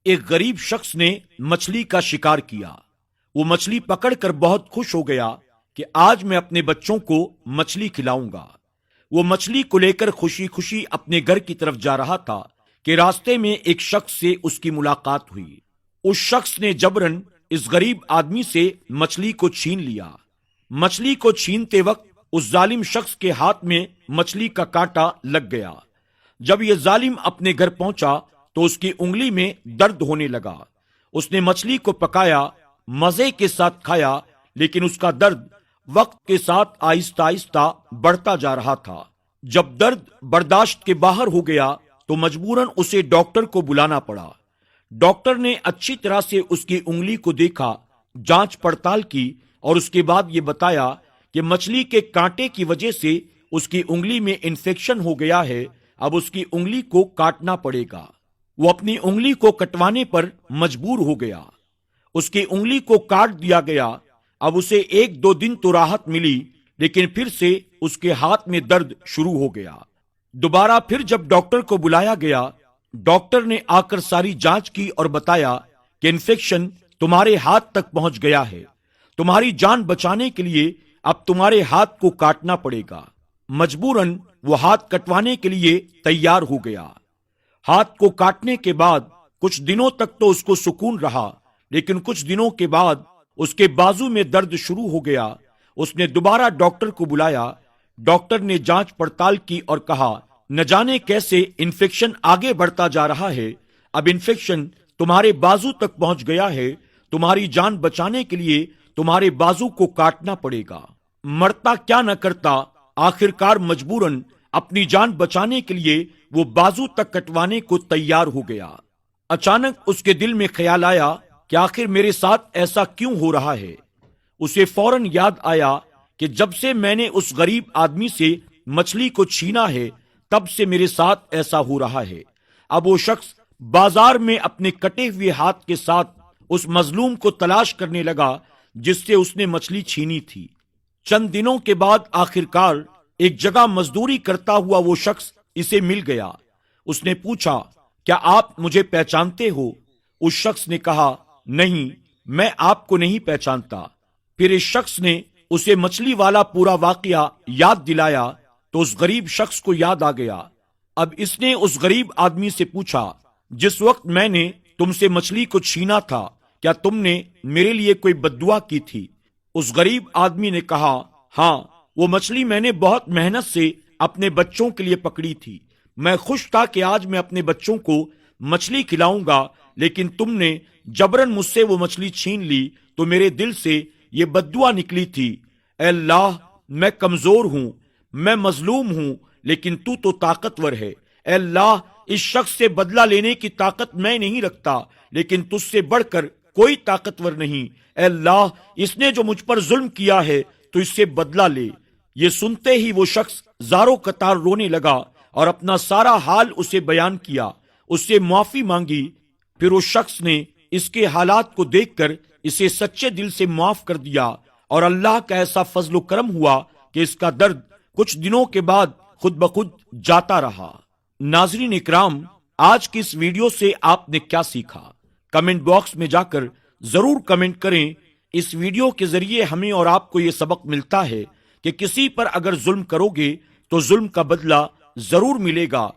ایک غریب شخص نے مچھلی کا شکار کیا۔ وہ مچھلی پکڑ کر بہت خوش ہو گیا کہ آج میں اپنے بچوں کو مچھلی کھلاؤں گا۔ وہ مچھلی کو لے کر خوشی خوشی اپنے گھر کی طرف جا رہا تھا کہ راستے میں ایک شخص سے اس کی ملاقات ہوئی۔ اس شخص نے جبرن اس غریب آدمی سے مچھلی کو چھین لیا۔ مچھلی کو چھینتے وقت اس ظالم شخص کے ہاتھ میں مچھلی کا کانٹا لگ گیا۔ جب یہ ظالم اپنے گھر پہنچا تو اس کی انگلی میں درد ہونے لگا۔ اس نے مچھلی کو پکایا، مزے کے ساتھ کھایا، لیکن اس کا درد وقت کے ساتھ آہستہ آہستہ بڑھتا جا رہا تھا۔ جب درد برداشت کے باہر ہو گیا تو مجبوراً اسے ڈاکٹر کو بلانا پڑا۔ ڈاکٹر نے اچھی طرح سے اس کی انگلی کو دیکھا، جانچ پڑتال کی اور اس کے بعد یہ بتایا کہ مچھلی کے کانٹے کی وجہ سے اس کی انگلی میں انفیکشن ہو گیا ہے، اب اس کی انگلی کو کاٹنا پڑے گا۔ وہ اپنی انگلی کو کٹوانے پر مجبور ہو گیا۔ اس کی انگلی کو کاٹ دیا گیا۔ اب اسے 1-2 دن تو راحت ملی، لیکن پھر سے اس کے ہاتھ میں درد شروع ہو گیا۔ دوبارہ پھر جب ڈاکٹر کو بلایا گیا، ڈاکٹر نے آ کر ساری جانچ کی اور بتایا کہ انفیکشن تمہارے ہاتھ تک پہنچ گیا ہے، تمہاری جان بچانے کے لیے اب تمہارے ہاتھ کو کاٹنا پڑے گا۔ مجبوراً وہ ہاتھ کٹوانے کے لیے تیار ہو گیا۔ ہاتھ کو کاٹنے کے بعد کچھ دنوں تک تو اس کو سکون رہا، لیکن کچھ دنوں کے بعد اس کے بازو میں درد شروع ہو گیا۔ اس نے دوبارہ ڈاکٹر کو بلایا۔ ڈاکٹر نے جانچ پڑتال کی اور کہا، نہ جانے کیسے انفیکشن آگے بڑھتا جا رہا ہے، اب انفیکشن تمہارے بازو تک پہنچ گیا ہے، تمہاری جان بچانے کے لیے تمہارے بازو کو کاٹنا پڑے گا۔ مرتا کیا نہ کرتا، آخرکار مجبوراً اپنی جان بچانے کے لیے وہ بازو تک کٹوانے کو تیار ہو گیا۔ اچانک اس کے دل میں خیال آیا کہ آخر میرے ساتھ ایسا کیوں ہو رہا ہے؟ اسے فوراً یاد آیا کہ جب سے میں نے اس غریب آدمی سے مچھلی کو چھینا ہے، تب سے میرے ساتھ ایسا ہو رہا ہے۔ اب وہ شخص بازار میں اپنے کٹے ہوئے ہاتھ کے ساتھ اس مظلوم کو تلاش کرنے لگا جس سے اس نے مچھلی چھینی تھی۔ چند دنوں کے بعد آخرکار ایک جگہ مزدوری کرتا ہوا وہ شخص اسے مل گیا۔ اس نے پوچھا، کیا آپ مجھے پہچانتے ہو؟ اس شخص نے کہا، نہیں، میں آپ کو نہیں پہچانتا۔ پھر اس شخص نے اسے مچھلی والا پورا واقعہ یاد دلایا تو اس غریب شخص کو یاد آ گیا۔ اب اس نے اس غریب آدمی سے پوچھا، جس وقت میں نے تم سے مچھلی کو چھینا تھا، کیا تم نے میرے لیے کوئی بددعا کی تھی؟ اس غریب آدمی نے کہا، ہاں، وہ مچھلی میں نے بہت محنت سے اپنے بچوں کے لیے پکڑی تھی۔ میں خوش تھا کہ آج میں اپنے بچوں کو مچھلی کھلاؤں گا، لیکن تم نے جبرن مجھ سے وہ مچھلی چھین لی تو میرے دل سے یہ بددعا نکلی تھی، اے اللہ، میں کمزور ہوں، میں مظلوم ہوں، لیکن تو طاقتور ہے۔ اے اللہ، اس شخص سے بدلہ لینے کی طاقت میں نہیں رکھتا، لیکن تجھ سے بڑھ کر کوئی طاقتور نہیں۔ اے اللہ، اس نے جو مجھ پر ظلم کیا ہے تو اس سے بدلہ لے۔ یہ سنتے ہی وہ شخص زاروں قطار رونے لگا اور اپنا سارا حال اسے بیان کیا، اس سے معافی مانگی۔ پھر اس شخص نے اس کے حالات کو دیکھ کر اسے سچے دل سے معاف کر دیا، اور اللہ کا ایسا فضل و کرم ہوا کہ اس کا درد کچھ دنوں کے بعد خود بخود جاتا رہا۔ ناظرین اکرام، آج کی اس ویڈیو سے آپ نے کیا سیکھا؟ کمنٹ باکس میں جا کر ضرور کمنٹ کریں۔ اس ویڈیو کے ذریعے ہمیں اور آپ کو یہ سبق ملتا ہے کہ کسی پر اگر ظلم کرو گے تو ظلم کا بدلہ ضرور ملے گا۔